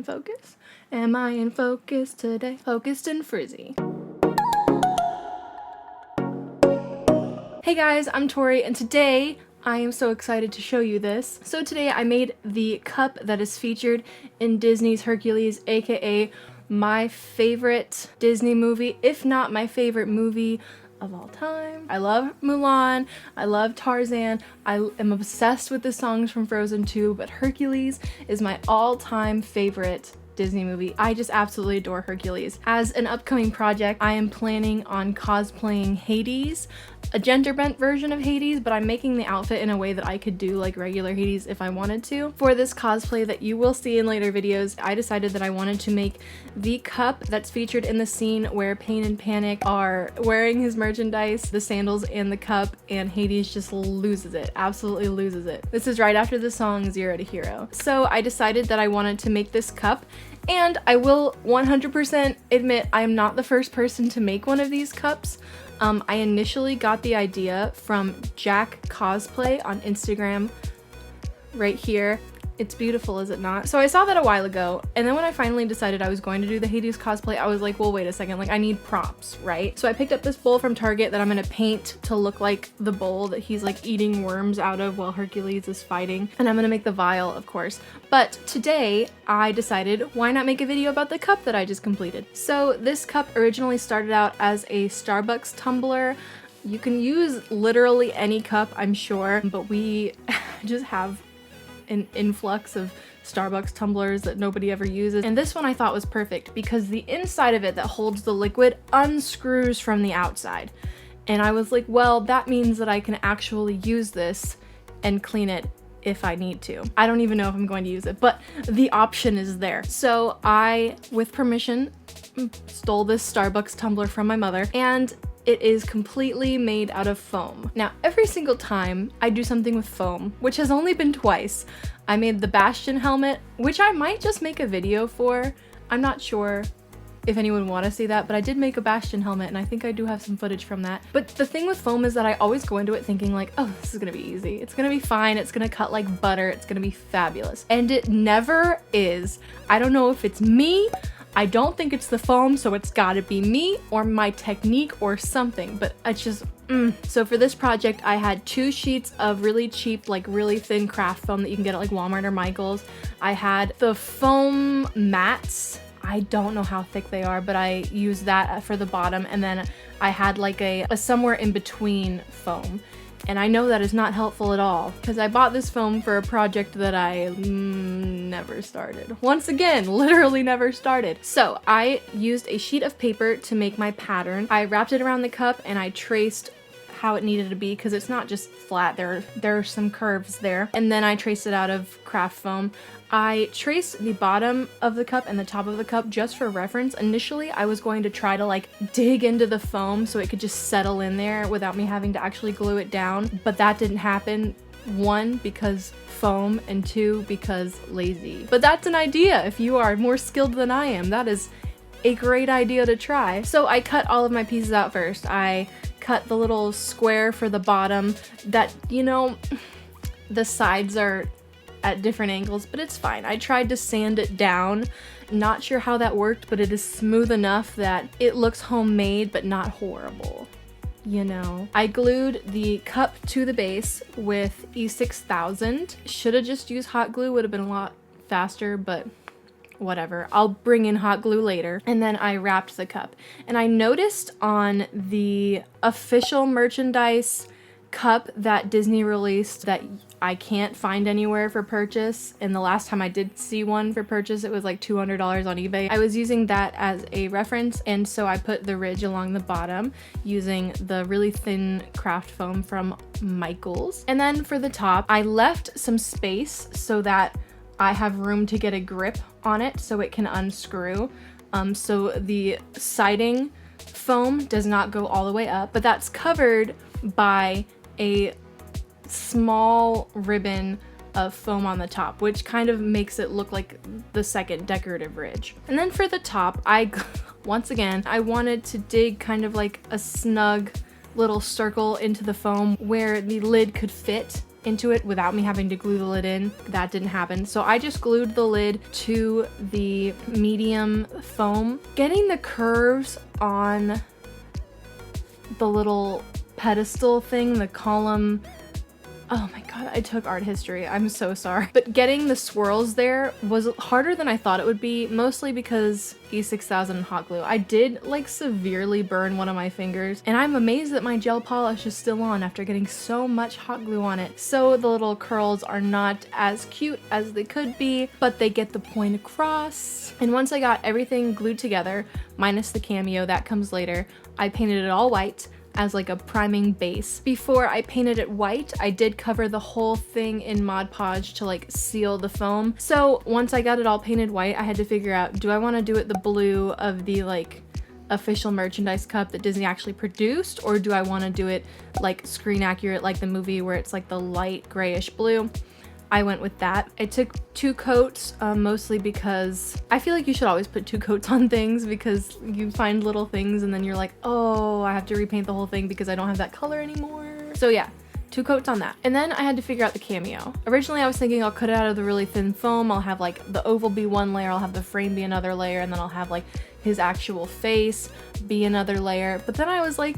in focus? Am I in focus today? Focused and frizzy. Hey guys, I'm Tori, and today I am so excited to show you this. So today I made the cup that is featured in Disney's Hercules, aka my favorite Disney movie, if not my favorite movie of all time. I love Mulan, I love Tarzan, I am obsessed with the songs from Frozen 2, but Hercules is my all-time favorite Disney movie. I just absolutely adore Hercules. As an upcoming project, I am planning on cosplaying Hades, a gender-bent version of Hades, but I'm making the outfit in a way that I could do like regular Hades if I wanted to. For this cosplay that you will see in later videos, I decided that I wanted to make the cup that's featured in the scene where Pain and Panic are wearing his merchandise, the sandals and the cup, and Hades just loses it, absolutely loses it. This is right after the song Zero to Hero. So I decided that I wanted to make this cup, and I will 100% admit I am not the first person to make one of these cups. I initially got the idea from Jack Cosplay on Instagram, right here. It's beautiful, is it not? So I saw that a while ago, and then when I finally decided I was going to do the Hades cosplay, I was like, well, wait a second, like I need props, right? So I picked up this bowl from Target that I'm gonna paint to look like the bowl that he's like eating worms out of while Hercules is fighting. And I'm gonna make the vial, of course. But today I decided, why not make a video about the cup that I just completed? So this cup originally started out as a Starbucks tumbler. You can use literally any cup, I'm sure, but we just have an influx of Starbucks tumblers that nobody ever uses. And this one I thought was perfect because the inside of it that holds the liquid unscrews from the outside. And I was like, well, that means that I can actually use this and clean it if I need to. I don't even know if I'm going to use it, but the option is there. So I, with permission, stole this Starbucks tumbler from my mother, and it is completely made out of foam. Now, every single time I do something with foam, which has only been twice, I made the Bastion helmet, which I might just make a video for. I'm not sure if anyone want to see that, but I did make a Bastion helmet, and I think I do have some footage from that. But the thing with foam is that I always go into it thinking like, oh, this is gonna be easy. It's gonna be fine. It's gonna cut like butter. It's gonna be fabulous. And it never is. I don't know if it's me. I don't think it's the foam, so it's gotta be me or my technique or something, but it's just, So for this project, I had 2 sheets of really cheap, like really thin craft foam that you can get at like Walmart or Michael's. I had the foam mats. I don't know how thick they are, but I used that for the bottom, and then I had like a somewhere in between foam. And I know that is not helpful at all because I bought this foam for a project that I never started. Once again, literally never started. So I used a sheet of paper to make my pattern. I wrapped it around the cup and I traced how it needed to be because it's not just flat, there are some curves there. And then I traced it out of craft foam. I traced the bottom of the cup and the top of the cup just for reference. Initially, I was going to try to like dig into the foam so it could just settle in there without me having to actually glue it down, but that didn't happen. 1, because foam, and 2, because lazy. But that's an idea if you are more skilled than I am. That is a great idea to try. So I cut all of my pieces out first. I cut the little square for the bottom that, you know, the sides are at different angles, but it's fine. I tried to sand it down. Not sure how that worked, but it is smooth enough that it looks homemade, but not horrible. You know, I glued the cup to the base with E6000. Should have just used hot glue, would have been a lot faster, but whatever. I'll bring in hot glue later. And then I wrapped the cup. And I noticed on the official merchandise cup that Disney released that I can't find anywhere for purchase, and the last time I did see one for purchase it was like $200 on eBay. I was using that as a reference, and so I put the ridge along the bottom using the really thin craft foam from Michael's. And then for the top, I left some space so that I have room to get a grip on it so it can unscrew. So the siding foam does not go all the way up, but that's covered by a small ribbon of foam on the top, which kind of makes it look like the second decorative ridge. And then for the top, once again, I wanted to dig kind of like a snug little circle into the foam where the lid could fit into it without me having to glue the lid in. That didn't happen. So I just glued the lid to the medium foam. Getting the curves on the little pedestal thing, the column, oh my god, I took art history, I'm so sorry. But getting the swirls there was harder than I thought it would be, mostly because E6000 and hot glue. I did like severely burn one of my fingers, and I'm amazed that my gel polish is still on after getting so much hot glue on it. So the little curls are not as cute as they could be, but they get the point across. And once I got everything glued together, minus the cameo, that comes later, I painted it all white as like a priming base. Before I painted it white, I did cover the whole thing in Mod Podge to like seal the foam. So once I got it all painted white, I had to figure out, do I want to do it the blue of the like official merchandise cup that Disney actually produced, or do I want to do it like screen accurate like the movie where it's like the light grayish blue? I went with that. I took 2 coats, mostly because I feel like you should always put 2 coats on things, because you find little things and then you're like, oh, I have to repaint the whole thing because I don't have that color anymore. So yeah, 2 coats on that. And then I had to figure out the cameo. Originally I was thinking I'll cut it out of the really thin foam. I'll have like the oval be one layer, I'll have the frame be another layer, and then I'll have like his actual face be another layer. But then I was like,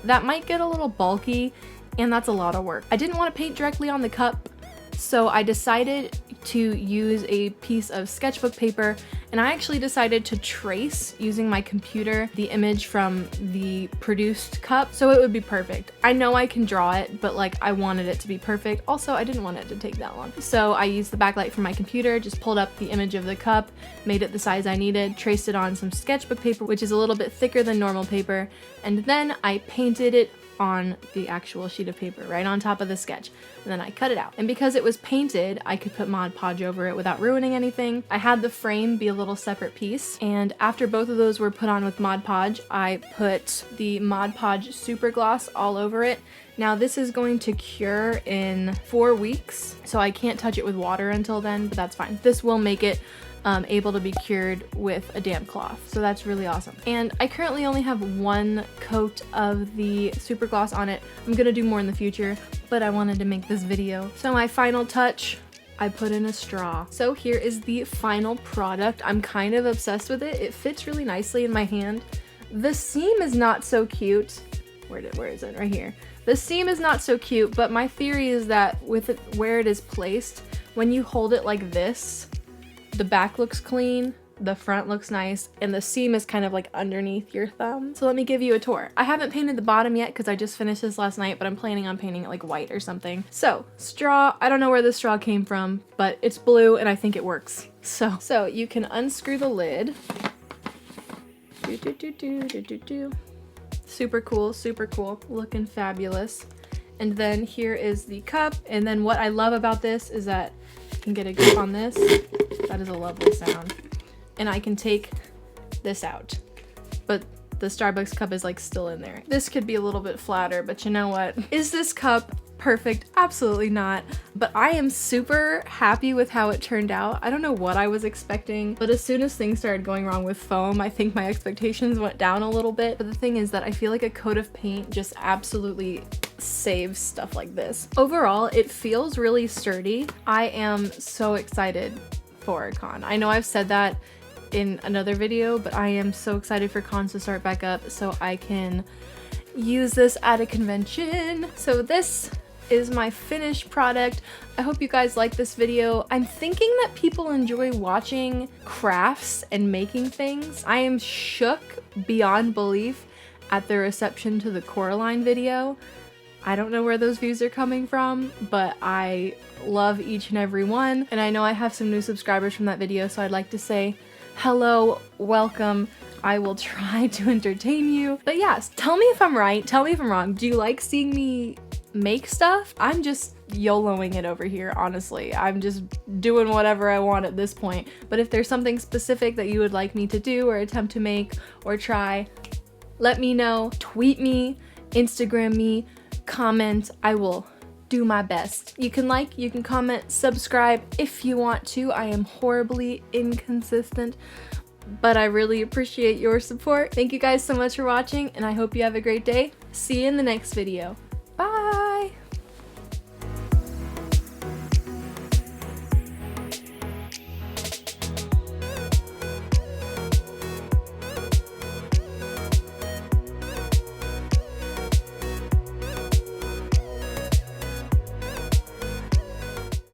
that might get a little bulky, and that's a lot of work. I didn't want to paint directly on the cup, so I decided to use a piece of sketchbook paper, and I actually decided to trace using my computer the image from the produced cup so it would be perfect. I know I can draw it, but like I wanted it to be perfect. Also, I didn't want it to take that long. So I used the backlight from my computer, just pulled up the image of the cup, made it the size I needed, traced it on some sketchbook paper, which is a little bit thicker than normal paper, and then I painted it on the actual sheet of paper right on top of the sketch, and then I cut it out. And because it was painted, I could put Mod Podge over it without ruining anything. I had the frame be a little separate piece, and after both of those were put on with Mod Podge, I put the Mod Podge Super Gloss all over it. Now this is going to cure in 4 weeks, so I can't touch it with water until then, but that's fine. This will make it able to be cured with a damp cloth, so that's really awesome. And I currently only have 1 coat of the super gloss on it. I'm gonna do more in the future, but I wanted to make this video. So my final touch, I put in a straw. So here is the final product. I'm kind of obsessed with it. It fits really nicely in my hand. The seam is not so cute. Where is it? Right here. The seam is not so cute, but my theory is that with it where it is placed, when you hold it like this, the back looks clean, the front looks nice, and the seam is kind of like underneath your thumb. So let me give you a tour. I haven't painted the bottom yet because I just finished this last night, but I'm planning on painting it like white or something. So straw, I don't know where the straw came from, but it's blue and I think it works. So you can unscrew the lid. Super cool, looking fabulous. And then here is the cup, and then what I love about this is that I can get a grip on this. That is a lovely sound. And I can take this out, but the Starbucks cup is like still in there. This could be a little bit flatter, but you know what? Is this cup perfect? Absolutely not. But I am super happy with how it turned out. I don't know what I was expecting, but as soon as things started going wrong with foam, I think my expectations went down a little bit. But the thing is that I feel like a coat of paint just absolutely saves stuff like this. Overall, it feels really sturdy. I am so excited for con. I know I've said that in another video, but I am so excited for cons to start back up so I can use this at a convention. So this is my finished product. I hope you guys like this video. I'm thinking that people enjoy watching crafts and making things. I am shook beyond belief at the reception to the Coraline video. I don't know where those views are coming from, but I love each and every one. And I know I have some new subscribers from that video, so I'd like to say hello, welcome. I will try to entertain you. But yes, tell me if I'm right, tell me if I'm wrong. Do you like seeing me make stuff? I'm just YOLOing it over here, honestly. I'm just doing whatever I want at this point. But if there's something specific that you would like me to do or attempt to make or try, let me know. Tweet me, Instagram me, comment. I will do my best. You can like, you can comment, subscribe if you want to. I am horribly inconsistent, but I really appreciate your support. Thank you guys so much for watching, and I hope you have a great day. See you in the next video.